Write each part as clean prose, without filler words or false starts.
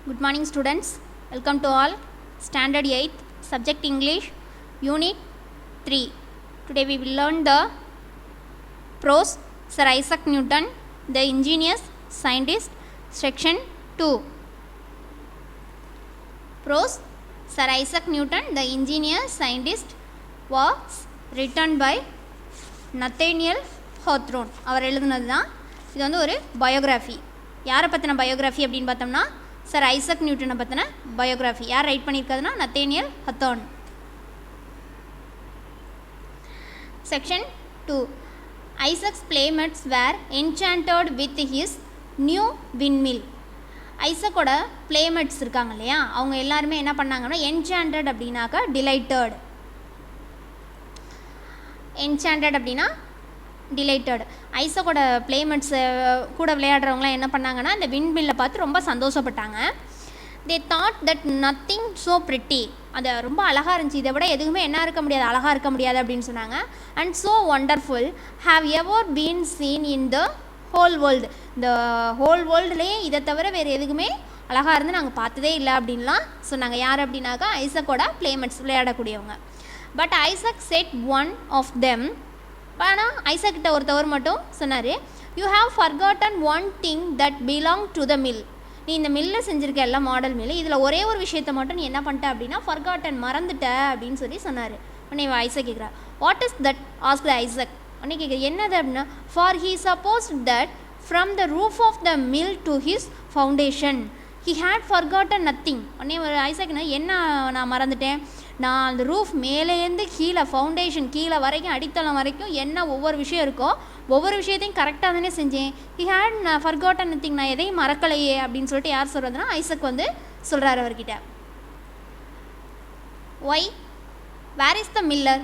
Good morning students, welcome to all. Standard 8th, subject English, Unit 3. Today we will learn the prose, Sir Isaac Newton, the ingenious scientist, section 2. Prose, Sir Isaac Newton, the ingenious scientist, was written by Nathaniel Hawthorne. அவர் எழுதுனது தான். இது வந்து ஒரு biography. யாரை பற்றின biography அப்படின்னு பார்த்தோம்னா sir Isaac நியூட்டனை பற்றின பயோகிராஃபி. யார் ரைட் பண்ணியிருக்கிறதுனா Nathaniel Hawthorne. Section 2. Isaac's playmates were enchanted with his new windmill. ஐசக்கோட பிளேமேட்ஸ் இருக்காங்க இல்லையா, அவங்க எல்லாருமே என்ன பண்ணாங்கன்னா என்சாண்டட் அப்படின்னாக்கா டிலைட்டட். என்சாண்டட் அப்படின்னா டிலைட்டட். ஐசக்கோட பிளேமேட்ஸை கூட விளையாடுறவங்களாம் என்ன பண்ணாங்கன்னா இந்த விண்மில்லை பார்த்து ரொம்ப சந்தோஷப்பட்டாங்க. They thought that nothing so pretty, அது ரொம்ப அழகாக இருந்துச்சு, இதை விட எதுவுமே என்ன இருக்க முடியாது, அழகாக இருக்க முடியாது அப்படின்னு சொன்னாங்க. And so wonderful have ever been scene in the whole world, இந்த ஹோல் வேர்ல்டுலேயே இதை தவிர வேறு எதுக்குமே அழகாக இருந்து நாங்கள் பார்த்ததே இல்லை அப்படின்லாம் சொன்னாங்க. யார் அப்படின்னாக்கா ஐசக்கோட பிளேமேட்ஸ் விளையாடக்கூடியவங்க. But Isaac said one of them, ஆனால் ஐசக்கிட்ட ஒருத்தவர் மட்டும் சொன்னார், you have forgotten one thing that belongs to the mill. நீ இந்த மில்லை செஞ்சுருக்க எல்லாம் மாடல் மில், இதில் ஒரே ஒரு விஷயத்தை மட்டும் நீ என்ன பண்ணிட்ட அப்படின்னா ஃபர்காட்டன் மறந்துட்ட அப்படின்னு சொன்னார். உடனே ஐசக் கேட்குறா, what is that ask the Isaac. உடனே கேட்குற என்னது அப்படின்னா, for he suppose that from the roof of the mill to his foundation he had forgotten nothing. உடனே ஐசக்னா என்ன நான் மறந்துட்டேன், நான் அந்த ரூஃப் மேலேருந்து கீழே ஃபவுண்டேஷன் கீழே வரைக்கும் அடித்தளம் வரைக்கும் என்ன ஒவ்வொரு விஷயம் இருக்கோ ஒவ்வொரு விஷயத்தையும் கரெக்டாக தானே செஞ்சேன். ஹி ஹேட் நான் ஃபர்காட்டன் நத்திங், நான் எதையும் மறக்கலையே அப்படின்னு சொல்லிட்டு யார் சொல்கிறதுனா ஐசக் வந்து சொல்கிறார் அவர்கிட்ட. Why where is the miller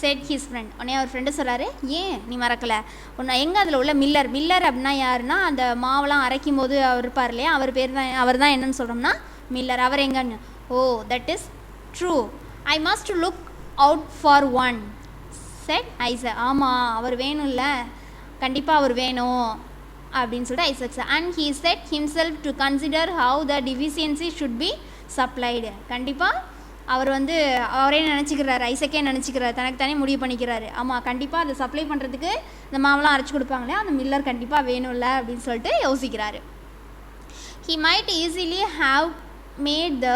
said his friend. உடனே அவர் ஃப்ரெண்டு சொல்கிறாரு, ஏன் நீ மறக்கலை, உன்னை எங்கே அதில் உள்ள மில்லர். மில்லர் அப்படின்னா யாருன்னா அந்த மாவெல்லாம் அரைக்கும் போது அவர் இருப்பார் இல்லையா, அவர் தான் என்னன்னு சொல்கிறோம்னா மில்லர். அவர் எங்கன்னு, ஓ that is true, I must look out for one set Isaac. ஆமாம் அவர் வேணும்ல, கண்டிப்பாக அவர் வேணும் அப்படின்னு சொல்லிட்டு Isaac. And he set himself to consider how the deficiency should be supplied. கண்டிப்பாக அவர் வந்து அவரே நினச்சிக்கிறாரு, ஐசக்கே நினச்சிக்கிறாரு, தனக்கு தானே முடிவு பண்ணிக்கிறாரு. ஆமாம் கண்டிப்பாக அதை சப்ளை பண்ணுறதுக்கு இந்த மாவெல்லாம் அரைச்சி கொடுப்பாங்களே அந்த மில்லர் கண்டிப்பாக வேணும்ல அப்படின்னு சொல்லிட்டு யோசிக்கிறாரு. He might easily have made the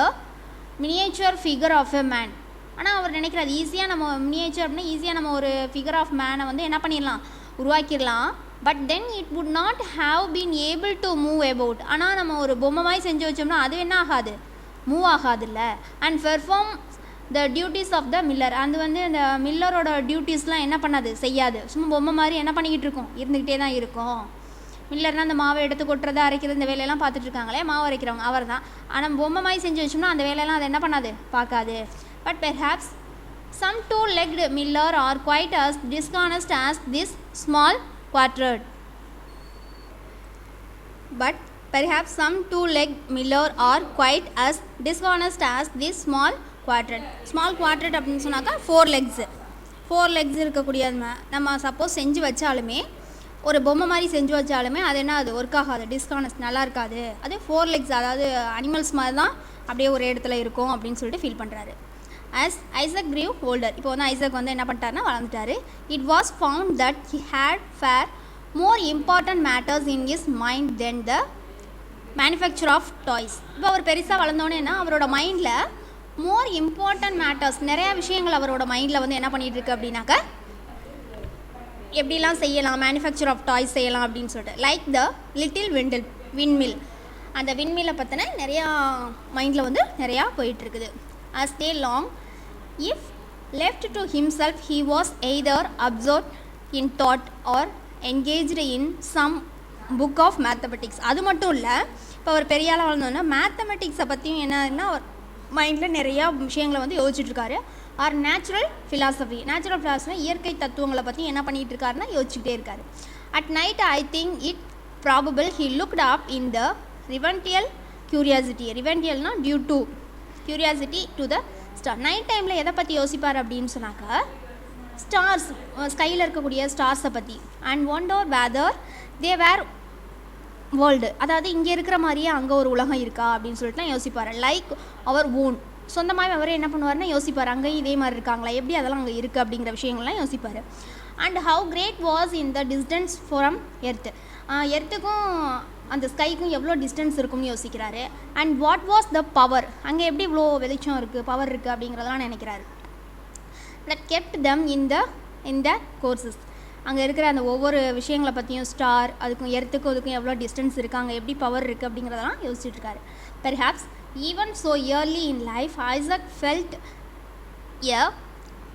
miniature figure of a man. ஆனால் அவர் நினைக்கிறார் ஈஸியாக நம்ம மினியேச்சர் அப்படின்னா ஈஸியாக நம்ம ஒரு ஃபிகர் ஆஃப் மேனை வந்து என்ன பண்ணிடலாம், உருவாக்கிடலாம். But then it would not have been able to move about. ஆனால் நம்ம ஒரு பொம்மை மாதிரி செஞ்சு வச்சோம்னா அது என்ன ஆகாது, மூவ் ஆகாதுல்ல. And perform the duties of the miller, அது வந்து இந்த மில்லரோட டியூட்டிஸ்லாம் என்ன பண்ணாது, செய்யாது. சும்மா பொம்மை மாதிரி என்ன பண்ணிக்கிட்டு இருக்கும், இருந்துக்கிட்டே தான் இருக்கும். மில்லர்னால் அந்த மாவை எடுத்து கொட்டுறது அரைக்கிறது இந்த வேலையெல்லாம் பார்த்துட்ருக்காங்களே மாவு அரைக்கிறவங்க அவர் தான். ஆனால் பொம்மை மாதிரி செஞ்சு வச்சோம்னா அந்த வேலையெல்லாம் அதை என்ன பண்ணாது, பார்க்காது. But perhaps some two legged miller are quite as dishonest as this small quadruped. But perhaps some two-legged miller are quite as dishonest as this small quadruped. Small quadruped அப்படின்னு சொன்னாக்கா 4 legs இருக்கக்கூடிய நம்ம சப்போஸ் செஞ்சு வச்சாலுமே ஒரு பொம்மை மாதிரி செஞ்சு வச்சாலுமே அது என்ன, அது ஒர்க் ஆகாது, டிஸ்கானஸ்ட் நல்லா இருக்காது. அது 4 legs, அதாவது அனிமல்ஸ் மாதிரி தான் அப்படியே ஒரு இடத்துல இருக்கும் அப்படின்னு சொல்லிட்டு ஃபீல் பண்ணுறாரு. ஆஸ் ஐசக் grew older, இப்போ வந்து ஐசக் வந்து என்ன பண்ணிட்டாருன்னா வளர்ந்துட்டாரு. It was found that he had far more important matters in his mind then the manufacture of toys. இப்போ அவர் பெருசாக வளர்ந்தோன்னேன்னா அவரோட மைண்டில் மோர் இம்பார்ட்டன்ட் மேட்டர்ஸ், நிறையா விஷயங்கள் அவரோட மைண்டில் வந்து என்ன பண்ணிகிட்டு இருக்கு அப்படின்னாக்கா எப்படிலாம் செய்யலாம், மேனுஃபேக்சர் ஆஃப் டாய்ஸ் செய்யலாம் அப்படின்னு சொல்லிட்டு. லைக் த லிட்டில் விண்மில், அந்த விண்மில்லை பற்றின நிறையா மைண்டில் வந்து நிறையா போயிட்டுருக்குது. as they long if left to himself he was either absorbed in thought or engaged in some book of mathematics. அது மட்டும் இல்லை, இப்போ அவர் பெரிய ஆளாக வளர்ந்தோன்னா மேத்தமெட்டிக்ஸை பற்றியும் என்னன்னா மைண்டில் நிறையா விஷயங்களை வந்து யோசிச்சுட்ருக்காரு. ஆர் நேச்சுரல் ஃபிலாசபி இயற்கை தத்துவங்களை பற்றி என்ன பண்ணிகிட்டு இருக்காருன்னா யோசிச்சுக்கிட்டே இருக்காரு. At night I think it probable he looked up in the reverential curiosity. ரிவென்டியல்னா due to curiosity to the star. Night டைமில் எதை பற்றி யோசிப்பார் அப்படின்னு சொன்னாக்கா ஸ்டார்ஸ், ஸ்கையில் இருக்கக்கூடிய ஸ்டார்ஸை பற்றி. And wonder whether they were world, அதாவது இங்கே இருக்கிற மாதிரியே அங்கே ஒரு உலகம் இருக்கா அப்படின்னு சொல்லிட்டுலாம் யோசிப்பார். லைக் அவர் ஓன், சொந்தமாக அவரே என்ன பண்ணுவார்னா யோசிப்பார், அங்கேயும் இதே மாதிரி இருக்காங்களா, எப்படி அதெல்லாம் அங்கே இருக்குது அப்படிங்கிற விஷயங்கள்லாம் யோசிப்பார். And how great was in the distance from earth, எர்த்துக்கும் அந்த ஸ்கைக்கும் எவ்வளோ டிஸ்டன்ஸ் இருக்கும்னு யோசிக்கிறாரு. And what was the power, அங்கே எப்படி இவ்வளோ வெளிச்சம் இருக்குது, பவர் இருக்குது அப்படிங்கிறதெல்லாம் நினைக்கிறாரு. That kept them in the courses, அங்கே இருக்கிற அந்த ஒவ்வொரு விஷயங்களை பற்றியும், ஸ்டார் அதுக்கும் எர்த்துக்கும் அதுக்கும் எவ்வளோ டிஸ்டன்ஸ் இருக்குது, அங்கே எப்படி பவர் இருக்குது அப்படிங்கிறதெல்லாம் யோசிச்சுட்ருக்காரு. Perhaps even so early in life Isaac felt a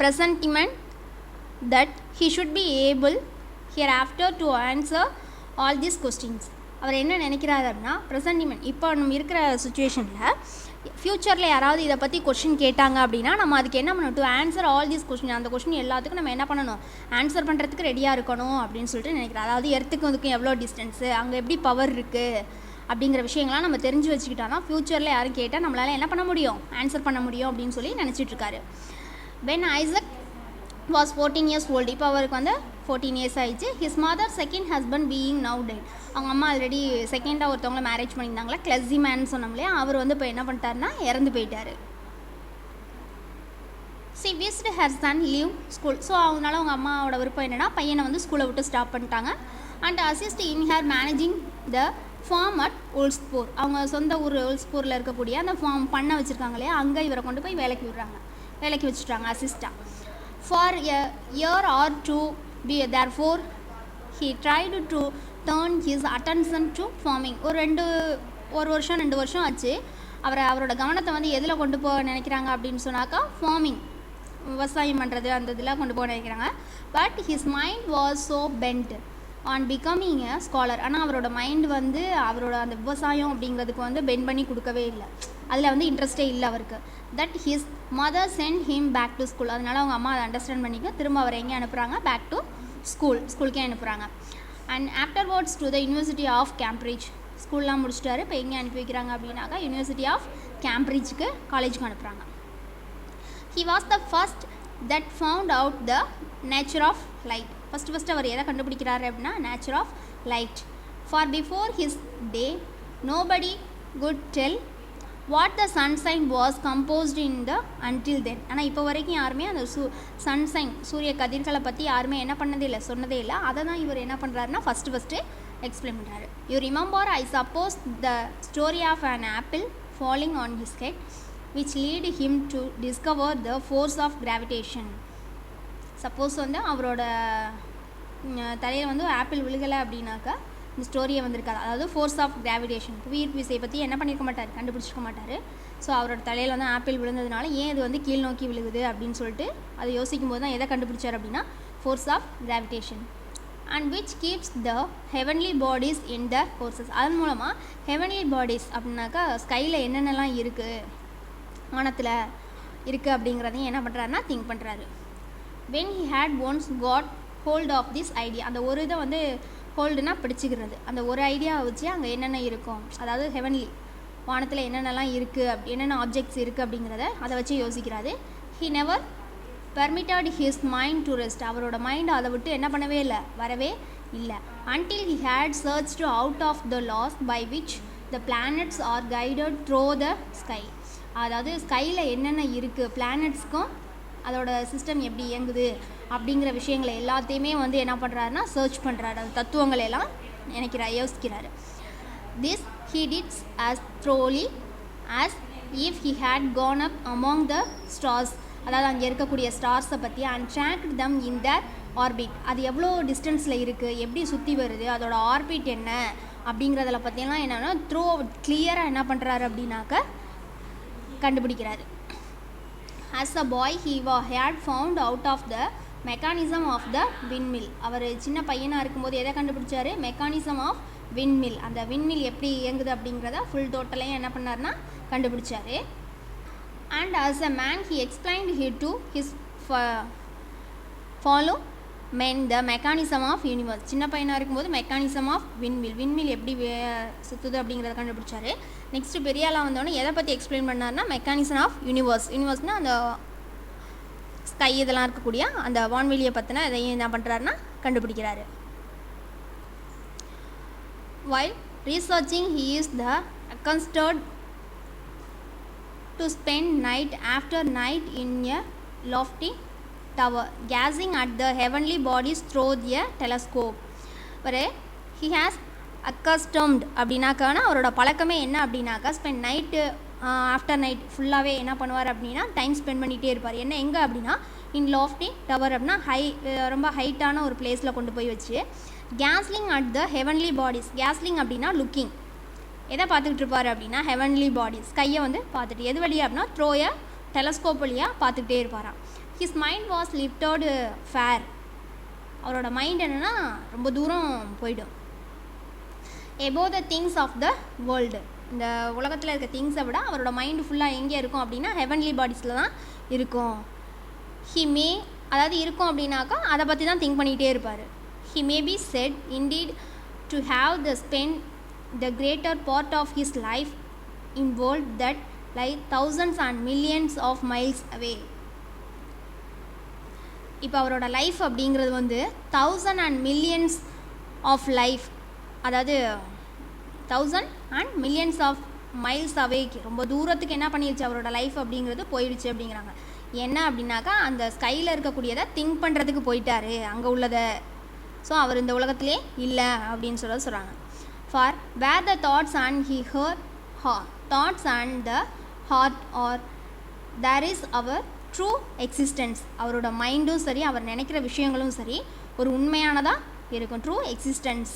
presentiment that he should be able hereafter to answer all these questions. அவர் என்ன நினைக்கிறாரு அப்படின்னா, ப்ரெசன்டிமெண்ட் இப்போ நம்ம இருக்கிற சுச்சுவேஷனில் ஃப்யூச்சரில் யாராவது இதை பற்றி கொஷின் கேட்டாங்க அப்படின்னா நம்ம அதுக்கு என்ன பண்ணணும், to answer all these question, அந்த கொஷின் எல்லாத்துக்கும் நம்ம என்ன பண்ணணும், ஆன்சர் பண்ணுறதுக்கு ரெடியாக இருக்கணும் அப்படின்னு சொல்லிட்டு நினைக்கிறேன். அதாவது எர்த்துக்கும் இதுக்கும் எவ்வளோ டிஸ்டன்ஸு, அங்கே எப்படி பவர் இருக்குது அப்படிங்கிற விஷயங்கள்லாம் நம்ம தெரிஞ்சு வச்சுக்கிட்டோம்னா ஃப்யூச்சரில் யாரும் கேட்டால் நம்மளால் என்ன பண்ண முடியும், ஆன்சர் பண்ண முடியும் அப்படின்னு சொல்லி நினச்சிட்ருக்காரு. When Isaac was 14 years old, இப்போ அவருக்கு வந்து 14 years ஆயிடுச்சு. His mother second husband being now dead, அவங்க அம்மா ஆல்ரெடி செகண்டாக ஒருத்தவங்களை மேரேஜ் பண்ணியிருந்தாங்களா, கிளஸிமேன் சொன்னோம் இல்லையா, அவர் வந்து இப்போ என்ன பண்ணிட்டாருன்னா இறந்து போயிட்டார். She wished her son leave school, so அவங்களால அவங்க அம்மாவோட விருப்பம் என்னென்னா பையனை வந்து ஸ்கூலை விட்டு ஸ்டாப் பண்ணிட்டாங்க. And assist in her managing the farm at Woolsthorpe, அவங்க சொந்த ஊர் ஓல்ஸ்பூரில் இருக்கக்கூடிய அந்த ஃபார்ம் பண்ண வச்சுருக்காங்க இல்லையா, அங்கே இவரை கொண்டு போய் வேலைக்கு வச்சுட்டாங்க அசிஸ்டாக. For a year or two, therefore, he tried to turn his attention to farming. ஒரு வருஷம் 2 வருஷம் ஆச்சு அவரோட கவனத்தை வந்து எதில் கொண்டு போக நினைக்கிறாங்க அப்படின்னு சொன்னாக்கா, ஃபார்மிங், விவசாயம் பண்ணுறது அந்த இதில் கொண்டு போக நினைக்கிறாங்க. But his mind was so pent on becoming a scholar, ஆனால் அவரோட மைண்ட் வந்து அவரோட அந்த விவசாயம் அப்படிங்கிறதுக்கு வந்து பெண்ட் பண்ணி கொடுக்கவே இல்லை, அதில் வந்து இன்ட்ரெஸ்டே இல்லை அவருக்கு. That his mother sent him back to school, அதனால் அவங்க அம்மா அதை அண்டர்ஸ்டாண்ட் பண்ணிக்க திரும்ப அவரை எங்கே அனுப்புகிறாங்க, பேக் டு ஸ்கூலுக்கே அனுப்புகிறாங்க. And afterwards to the university of Cambridge, ஸ்கூல்லாம் முடிச்சிட்டாரு, இப்போ எங்கே அனுப்பி வைக்கிறாங்க அப்படின்னாக்கா யூனிவர்சிட்டி ஆஃப் கேம்பிரிட்ஜுக்கு காலேஜுக்கு அனுப்புகிறாங்க. He was the first that found out the nature of light, first அவர் எதை கண்டுபிடிக்கிறாரு அப்படின்னா nature of light. For before his day nobody could tell what the sunshine was composed in the until then, ஆனால் இப்போ வரைக்கும் யாருமே அந்த sunshine சூரிய கதிர்களை பற்றி யாருமே என்ன பண்ணதே இல்லை, சொன்னதே இல்லை. அதை தான் இவர் என்ன பண்ணுறாருன்னா ஃபஸ்ட்டு எக்ஸ்பிளைன் பண்ணுறாரு. You remember I suppose the story of an apple falling on his head which lead him to discover the force of gravitation. Suppose வந்து அவரோட தலையில் வந்து ஆப்பிள் விழுகலை அப்படின்னாக்கா இந்த ஸ்டோரியை வந்திருக்காது, அதாவது ஃபோர்ஸ் ஆஃப் கிராவிடேஷன், புவியீர்ப்பு விசையை பற்றி என்ன பண்ணியிருக்க மாட்டார், கண்டுபிடிச்சிருக்க மாட்டார். ஸோ அவரோட தலையில் வந்து ஆப்பிள் விழுந்ததுனால ஏன் இது வந்து கீழ் நோக்கி விழுகுது அப்படின்னு சொல்லிட்டு அதை யோசிக்கும் போது தான் எதை கண்டுபிடிச்சார் அப்படின்னா force of gravitation. And which keeps the heavenly bodies in the courses, அதன் மூலமாக ஹெவன்லி பாடிஸ் அப்படின்னாக்கா ஸ்கையில் என்னென்னலாம் இருக்குது, வானத்தில் இருக்குது அப்படிங்கிறதையும் என்ன பண்ணுறாருன்னா திங்க் பண்ணுறாரு. when he had once got hold of this idea, அந்த ஒரு இதை வந்து ஹோல்டுனா பிடிச்சிக்கிறது, அந்த ஒரு ஐடியாவை வச்சு அங்கே என்னென்ன இருக்கும், அதாவது ஹெவன்லி வானத்தில் என்னென்னலாம் இருக்குது, என்னென்ன ஆப்ஜெக்ட்ஸ் இருக்குது அப்படிங்கிறத அதை வச்சு யோசிக்கிறாரு. he never permitted his mind to rest, அவரோட மைண்ட் அதை விட்டு என்ன பண்ணவே இல்லை, வரவே இல்லை. until he had searched out of the laws by which the planets are guided through the sky, அதாவது ஸ்கையில் என்னென்ன இருக்குது, பிளானட்ஸ்க்கும் அதோட சிஸ்டம் எப்படி இயங்குது அப்படிங்கிற விஷயங்களை எல்லாத்தையுமே வந்து என்ன பண்ணுறாருன்னா சர்ச் பண்ணுறாரு, அது தத்துவங்களை எல்லாம் யோசிக்கிறாரு. This he did as thoroughly as if he had gone up among the stars, அதாவது அங்கே இருக்கக்கூடிய ஸ்டார்ஸை பற்றி and tracked them in their orbit, அது எவ்வளோ டிஸ்டன்ஸில் இருக்குது, எப்படி சுற்றி வருது, அதோட ஆர்பிட் என்ன அப்படிங்கிறத பற்றியெல்லாம் என்னென்னா த்ரூ கிளியராக என்ன பண்ணுறாரு அப்படின்னாக்க கண்டுபிடிக்கிறாரு. As a boy he had found out of the mechanism of the windmill, அவர் சின்ன பையனாக இருக்கும்போது எதை கண்டுபிடிச்சாரு, மெக்கானிசம் ஆஃப் விண்மில், அந்த விண்மில் எப்படி இயங்குது அப்படிங்கிறத ஃபுல் டோட்டலையும் என்ன பண்ணார்னா கண்டுபிடிச்சாரு. And as a man he explained to his follow men the mechanism of universe, சின்ன பையனாக இருக்கும்போது மெக்கானிசம் ஆஃப் விண்மில் எப்படி சுற்றுது அப்படிங்கிறத கண்டுபிடிச்சாரு. நெக்ஸ்ட்டு பெரியாளாக வந்தோடனே எதை பற்றி எக்ஸ்பிளைன் பண்ணார்னா மெக்கானிசம் ஆஃப் யூனிவர்ஸ்னால் அந்த ஸ்கை இதெல்லாம் இருக்கக்கூடிய அந்த வான்வெளியை பற்றின இதையும் என்ன பண்ணுறாருன்னா கண்டுபிடிக்கிறாரு. while researching he is the accustomed to spend night after night in a lofty tower, gazing at the heavenly bodies through a telescope. ஒரு he has accustomed அப்படின்னாக்கான அவரோட பழக்கமே என்ன அப்படின்னாக்கா ஸ்பெண்ட் நைட்டு ஆஃப்டர் நைட் ஃபுல்லாகவே என்ன பண்ணுவார் அப்படின்னா டைம் ஸ்பெண்ட் பண்ணிகிட்டே இருப்பார். என்ன எங்கே அப்படின்னா இன் லாஃப்டி டவர் அப்படின்னா ரொம்ப ஹைட்டான ஒரு பிளேஸில் கொண்டு போய் வச்சு castling at the heavenly bodies. Castling அப்படின்னா லுக்கிங். எதை பார்த்துக்கிட்டு இருப்பார் அப்படின்னா ஹெவன்லி பாடிஸ், கையை வந்து பார்த்துட்டு எது வழியாக அப்படின்னா த்ரோய டெலஸ்கோப் வழியாக பார்த்துக்கிட்டே இருப்பாராம். His mind was lifted far. அவரோட மைண்ட் என்னென்னா ரொம்ப தூரம் போயிடும். Above the things of the world, இந்த உலகத்தில் இருக்க திங்ஸை விட அவரோட மைண்டு ஃபுல்லாக எங்கே இருக்கும் அப்படின்னா ஹெவன்லி பாடிஸில் தான் இருக்கும். அதாவது இருக்கும் அப்படின்னாக்கா அதை பற்றி தான் திங்க் பண்ணிகிட்டே இருப்பார். He may be set indeed to have the spend the greater part of his life in world that lie thousands and millions of miles away. இப்போ அவரோட லைஃப் அப்படிங்கிறது வந்து 1000 and millions of life, அதாவது 1000 and millions of miles அவேக்கு ரொம்ப தூரத்துக்கு என்ன பண்ணிடுச்சு அவரோட லைஃப் அப்படிங்கிறது போயிடுச்சு அப்படிங்கிறாங்க. என்ன அப்படின்னாக்கா அந்த ஸ்கையில் இருக்கக்கூடியதை திங்க் பண்ணுறதுக்கு போயிட்டாரு அங்கே உள்ளதை. ஸோ அவர் இந்த உலகத்திலே இல்லை அப்படின்னு சொல்கிறாங்க. For where the thoughts and her thoughts and the heart are, there is our true existence. அவரோட மைண்டும் சரி அவர் நினைக்கிற விஷயங்களும் சரி ஒரு உண்மையானதாக இருக்கும். ட்ரூ எக்ஸிஸ்டன்ஸ்,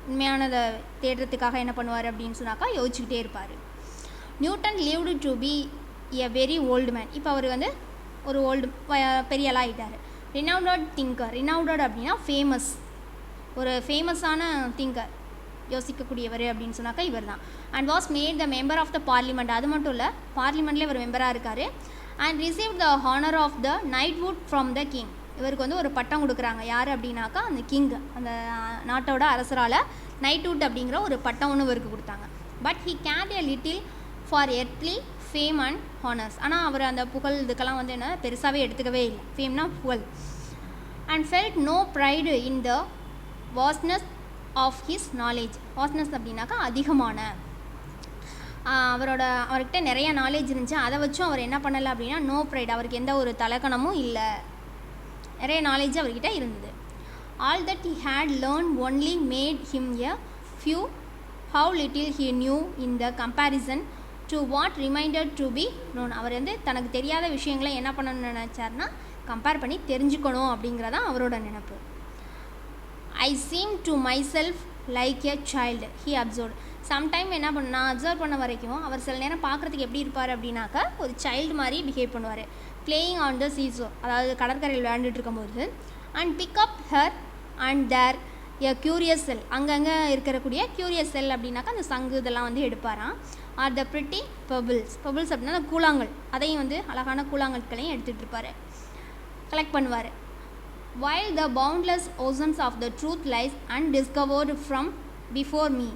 உண்மையானதை தேடுறதுக்காக என்ன பண்ணுவார் அப்படின்னு சொன்னாக்கா யோசிச்சுக்கிட்டே இருப்பார். Newton lived to be a very old man. இப்போ அவர் வந்து ஒரு பெரிய ஆளாக ஆகிட்டார். renowned thinker, renowned அப்படின்னா ஃபேமஸ், ஒரு ஃபேமஸான திங்கர், யோசிக்கக்கூடியவர் அப்படின்னு சொன்னாக்கா இவர் தான். And was made the member of the parliament. அது மட்டும் இல்லை, பார்லிமெண்ட்லேயே இவர் மெம்பராக இருக்கார். And receive the honour of the knighthood from the king. இவருக்கு வந்து ஒரு பட்டம் கொடுக்குறாங்க. யார் அப்படின்னாக்கா அந்த கிங், அந்த நாட்டோட அரசரால் நைட்வுட் அப்படிங்கிற ஒரு பட்டம் ஒன்று இவருக்கு கொடுத்தாங்க. But he cared a little for earthly fame and honours. ஆனால் அவர் அந்த புகழ் இதுக்கெல்லாம் வந்து என்ன பெருசாகவே எடுத்துக்கவே இல்லை. ஃபேம்னா புகழ். And felt no pride in the vastness of his knowledge. Vastness அப்படின்னாக்கா அதிகமான, அவர்கிட்ட நிறைய நாலேஜ் இருந்துச்சு. அதை வச்சும் அவர் என்ன பண்ணலை அப்படின்னா நோ ப்ரைட், அவருக்கு எந்த ஒரு தலக்கணமும் இல்லை. நிறைய நாலேஜ் அவர்கிட்ட இருந்தது. All that he had learn only made him a few how little he knew in the comparison to what remained to be known. அவர் வந்து தனக்கு தெரியாத விஷயங்களை என்ன பண்ணணும்னு நினச்சார்னா கம்பேர் பண்ணி தெரிஞ்சுக்கணும் அப்படிங்கிறதான் அவரோட நினைப்பு. I seem to myself like a child, he observed. Sometime என்ன நான் அப்சர்வ் பண்ண வரைக்கும் அவர் சில நேரம் பார்க்குறதுக்கு எப்படி இருப்பார் அப்படின்னாக்கா ஒரு சைல்டு மாதிரி பிஹேவ் பண்ணுவார். பிளேயிங் ஆன் த சீசோ, அதாவது கடற்கரையில் விளையாண்டுட்டு இருக்கும்போது. And pick up her and there a curious shell, அங்கங்கே இருக்கக்கூடிய க்யூரியஸ் செல் அப்படின்னாக்கா அந்த சங்கு இதெல்லாம் வந்து எடுப்பாராம். Are the pretty pebbles, pebbles அப்படின்னா அந்த கூழாங்கல், அதையும் வந்து அழகான கூழாங்கற்களையும் எடுத்துகிட்டு இருப்பார், கலெக்ட் பண்ணுவார். While the boundless oceans of the truth lies undiscovered from before me.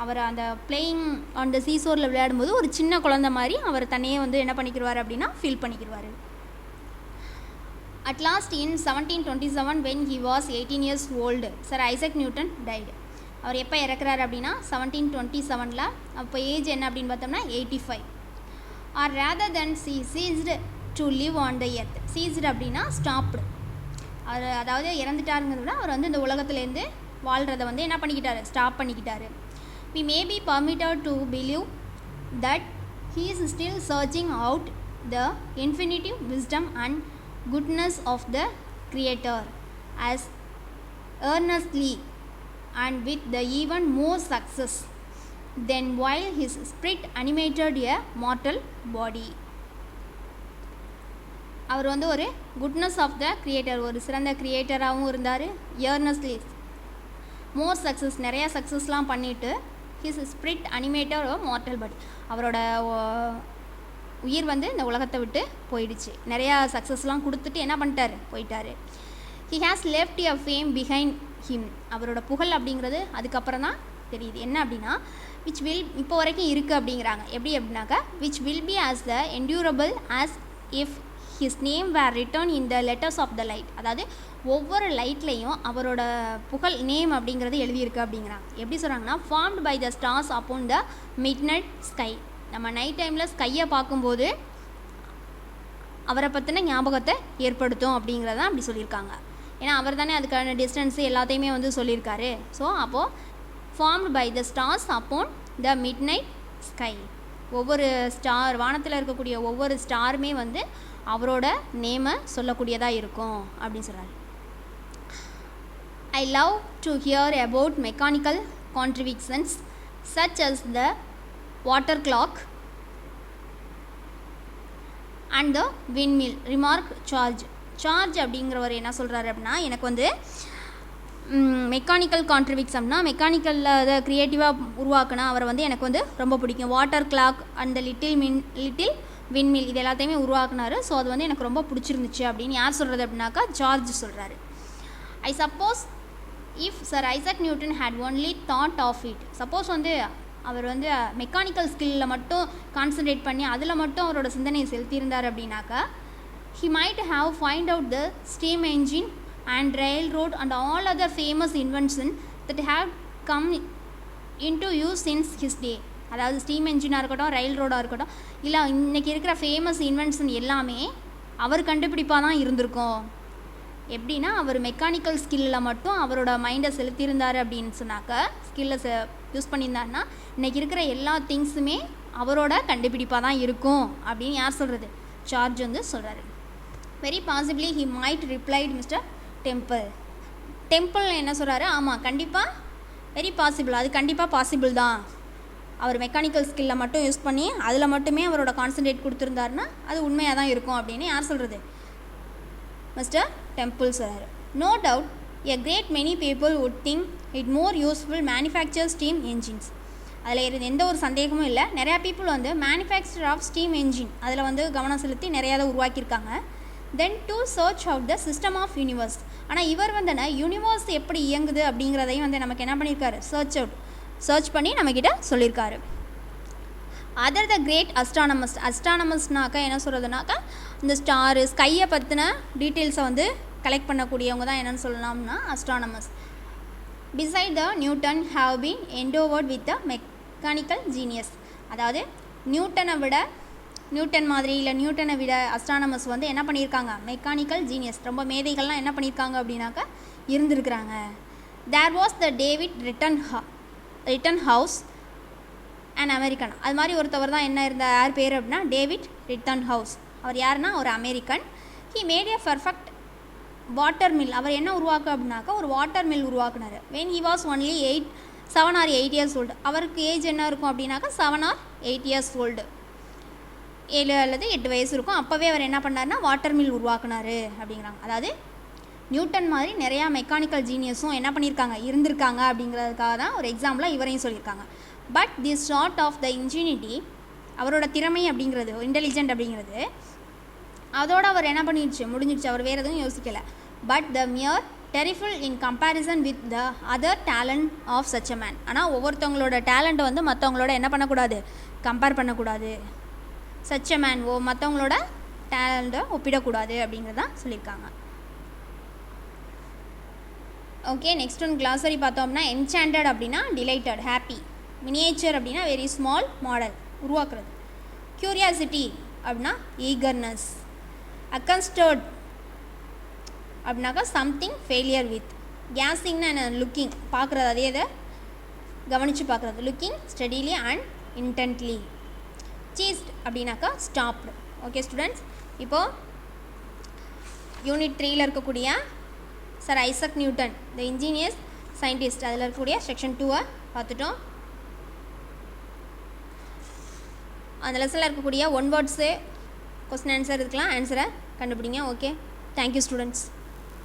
அவர் அந்த பிளேயிங் ஆன் த சீசோரில் விளையாடும்போது ஒரு சின்ன குழந்தை மாதிரி அவர் தன்னையே வந்து என்ன பண்ணிக்கிடுவார் அப்படின்னா feel பண்ணிக்கிடுவார். At last in 1727 when he was 18 years old, Sir Isaac Newton died. அவர் எப்போ இறக்குறாரு அப்படின்னா 1727. அப்போ ஏஜ் என்ன அப்படின்னு பார்த்தோம்னா 85. Or rather than ceased to live on the earth. Ceased அப்படின்னா stopped. அவர் அதாவது இறந்துட்டாருங்கிறத விட அவர் வந்து இந்த உலகத்துலேருந்து வாழ்கிறத வந்து என்ன பண்ணிக்கிட்டாரு, stop பண்ணிக்கிட்டாரு. We may be permitted to believe that he is still searching out the infinite wisdom and goodness of the Creator as earnestly and with the even more success than while his spirit animated a mortal body. அவர் வந்து ஒரு goodness of the creator, ஒரு சிறந்த கிரியேட்டராகவும் இருந்தார். இயர்னஸ்லி மோர் success, நிறையா சக்ஸஸ்லாம் பண்ணிவிட்டு his spirit animator mortal பாடி, அவரோட உயிர் வந்து இந்த உலகத்தை விட்டு போயிடுச்சு. நிறையா சக்ஸஸ்லாம் கொடுத்துட்டு என்ன பண்ணிட்டார், போயிட்டார். He has left a fame behind him. அவரோட புகழ் அப்படிங்கிறது அதுக்கப்புறம் தான் தெரியுது. என்ன அப்படின்னா விச் வில், இப்போ வரைக்கும் இருக்குது அப்படிங்கிறாங்க. எப்படி அப்படின்னாக்கா which will be as the endurable as if his name were written in the letters of the light. அதாவது ஒவ்வொரு லைட்லேயும் அவரோட புகழ் நேம் அப்படிங்கிறது எழுதியிருக்கு அப்படிங்கிறாங்க. எப்படி சொல்கிறாங்கன்னா, formed by the stars upon the midnight sky. நம்ம நைட் டைமில் ஸ்கையை பார்க்கும்போது அவரை பற்றின ஞாபகத்தை ஏற்படுத்தும் அப்படிங்கிறதான் அப்படி சொல்லியிருக்காங்க. ஏன்னா அவர் தானே அதுக்கான டிஸ்டன்ஸு எல்லாத்தையுமே வந்து சொல்லியிருக்காரு. ஸோ அப்போது formed by the stars upon the midnight sky. ஒவ்வொரு ஸ்டார், வானத்தில் இருக்கக்கூடிய ஒவ்வொரு ஸ்டாருமே வந்து அவரோட நேமை சொல்லக்கூடியதாக இருக்கும் அப்படின்னு சொல்கிறாரு. I love to hear about mechanical contrivances such as the water clock and the windmill, remarked George. Charge அப்படிங்கிறவர் என்ன சொல்கிறாரு அப்படின்னா, எனக்கு வந்து மெக்கானிக்கல் கான்ட்ரிபியூட்ஸ் அப்படின்னா மெக்கானிக்கலில் அதை க்ரியேட்டிவாக உருவாக்குனா அவரை வந்து எனக்கு வந்து ரொம்ப பிடிக்கும். வாட்டர் கிளாக் அந்த லிட்டில் விண்மில் இது எல்லாத்தையுமே உருவாக்குனார். ஸோ அது வந்து எனக்கு ரொம்ப பிடிச்சிருந்துச்சு அப்படின்னு யார் சொல்கிறது அப்படின்னாக்கா ஜார்ஜ் சொல்கிறாரு. I suppose if sir Isaac Newton had only thought of it. Suppose வந்து அவர் வந்து மெக்கானிக்கல் ஸ்கில்லில் மட்டும் கான்சன்ட்ரேட் பண்ணி அதில் மட்டும் அவரோட சிந்தனையை செலுத்தியிருந்தார் அப்படின்னாக்கா he might have find out the steam engine and railroad and all other famous inventions that have come into use since his day. அதாவது ஸ்டீம் என்ஜினாக இருக்கட்டும், ரயில் ரோடாக இருக்கட்டும், இல்லை இன்றைக்கி இருக்கிற ஃபேமஸ் இன்வென்ஷன் எல்லாமே அவர் கண்டுபிடிப்பாக தான் இருந்திருக்கும். எப்படின்னா அவர் மெக்கானிக்கல் ஸ்கில்லில் மட்டும் அவரோட மைண்டை செலுத்தியிருந்தார் அப்படின்னு சொன்னாக்க, ஸ்கில்லை யூஸ் பண்ணியிருந்தாருன்னா இன்றைக்கி இருக்கிற எல்லா திங்ஸுமே அவரோட கண்டுபிடிப்பாக தான் இருக்கும் அப்படின்னு யார் சொல்கிறது? சார்ஜ் வந்து சொல்கிறாரு. Very possibly he might replied mister temple என்ன சொல்கிறாரு? ஆமாம், கண்டிப்பாக வெரி பாசிபிள், அது கண்டிப்பாக பாசிபிள் தான். அவர் மெக்கானிக்கல் ஸ்கில்லை மட்டும் யூஸ் பண்ணி அதில் மட்டுமே அவரோட கான்சன்ட்ரேட் கொடுத்துருந்தாருன்னா அது உண்மையாக தான் இருக்கும் அப்படின்னு யார் சொல்கிறது? மிஸ்டர் டெம்பிள் சொல்கிறார். No doubt a great many people would think it more useful manufacture steam engines. அதில் எந்த ஒரு சந்தேகமும் இல்லை. நிறையா பீப்புள் வந்து மேனுஃபேக்சர் ஆஃப் ஸ்டீம் என்ஜின் அதில் வந்து கவனம் செலுத்தி நிறையா தான் உருவாக்கியிருக்காங்க. Then to search out the system of universe. ஆனால் இவர் வந்து யூனிவர்ஸ் எப்படி இயங்குது அப்படிங்கிறதையும் வந்து நமக்கு என்ன பண்ணியிருக்காரு? சர்ச் பண்ணி நம்மக்கிட்ட சொல்லியிருக்காரு. அதர் த கிரேட் அஸ்ட்ரானமஸ்னாக்கா என்ன சொல்கிறதுனாக்கா, இந்த ஸ்டாரு ஸ்கையை பற்றின டீட்டெயில்ஸை வந்து கலெக்ட் பண்ணக்கூடியவங்க தான் என்னென்னு சொல்லலாம்னா astronomers. Beside the Newton have been endowed with the mechanical genius. அதாவது நியூட்டன் மாதிரி இல்லை நியூட்டனை விட அஸ்ட்ரானமஸ் வந்து என்ன பண்ணியிருக்காங்க? மெக்கானிக்கல் ஜீனியஸ், ரொம்ப மேதைகள்லாம் என்ன பண்ணியிருக்காங்க அப்படின்னாக்கா இருந்திருக்கிறாங்க. There was the David Rittenhouse and American. அது மாதிரி ஒருத்தவர் தான் என்ன இருந்த யார் பேர் அப்படின்னா டேவிட் ரிட்டன் ஹவுஸ். அவர் யாருன்னா ஒரு American. He made a perfect water mill. அவர் என்ன உருவாக்கு அப்படின்னாக்கா ஒரு வாட்டர் மில் உருவாக்குனார். When he was only 7 or 8 years old. அவருக்கு ஏஜ் என்ன இருக்கும் அப்படின்னாக்கா 7 or 8 years old, 7 அல்லது 8 வயசு இருக்கும். அப்போவே அவர் என்ன பண்ணார்னா வாட்டர் மில் உருவாக்குனார் அப்படிங்கிறாங்க. அதாவது நியூட்டன் மாதிரி நிறையா மெக்கானிக்கல் ஜீனியஸும் என்ன பண்ணியிருக்காங்க? இருந்திருக்காங்க அப்படிங்கிறதுக்காக தான் ஒரு எக்ஸாம்பிளாக இவரையும் சொல்லியிருக்காங்க. But this sort of the ingenuity, அவரோட திறமை அப்படிங்கிறது, இன்டெலிஜென்ட் அப்படிங்கிறது அதோடு அவர் என்ன முடிஞ்சிடுச்சு. அவர் வேறு எதுவும் யோசிக்கலை. But the mere trifle in comparison with the other talent of such a man. ஆனால் ஒவ்வொருத்தவங்களோட டேலண்ட்டை வந்து மற்றவங்களோட என்ன பண்ணக்கூடாது? கம்பேர் பண்ணக்கூடாது. சச் அ மேன் மற்றவங்களோட டேலண்ட்டை ஒப்பிடக்கூடாது அப்படிங்கிறதான் சொல்லியிருக்காங்க. ஓகே, நெக்ஸ்ட் ஒன் கிளாஸரி பார்த்தோம்னா என்சாண்டட் அப்படின்னா டிலைட்டட், ஹாப்பி. மினியேச்சர் அப்படின்னா வெரி ஸ்மால் மாடல், உருவாக்குறது. க்யூரியாசிட்டி அப்படின்னா ஈகர்னஸ். அக்கன்ஸ்டர்ட் அப்படின்னாக்கா சம்திங் ஃபெயிலியர் வித். கேஸிங்னா என்ன? லுக்கிங், பார்க்குறது, அதே இதை கவனித்து பார்க்குறது. Looking steadily and intently. Ceased அப்படின்னாக்கா ஸ்டாப்டு. ஓகே ஸ்டூடெண்ட்ஸ், இப்போது யூனிட் 3ல் இருக்கக்கூடிய Sir Isaac Newton the engineers scientist அதில் இருக்கக்கூடிய செக்ஷன் 2 பார்த்துட்டோம். அந்த லெசனில் இருக்கக்கூடிய 1 வேர்ட்ஸு கொஸ்டின் ஆன்சர் இதுக்கெலாம் ஆன்சரை கண்டுபிடிங்க. Okay, thank you students.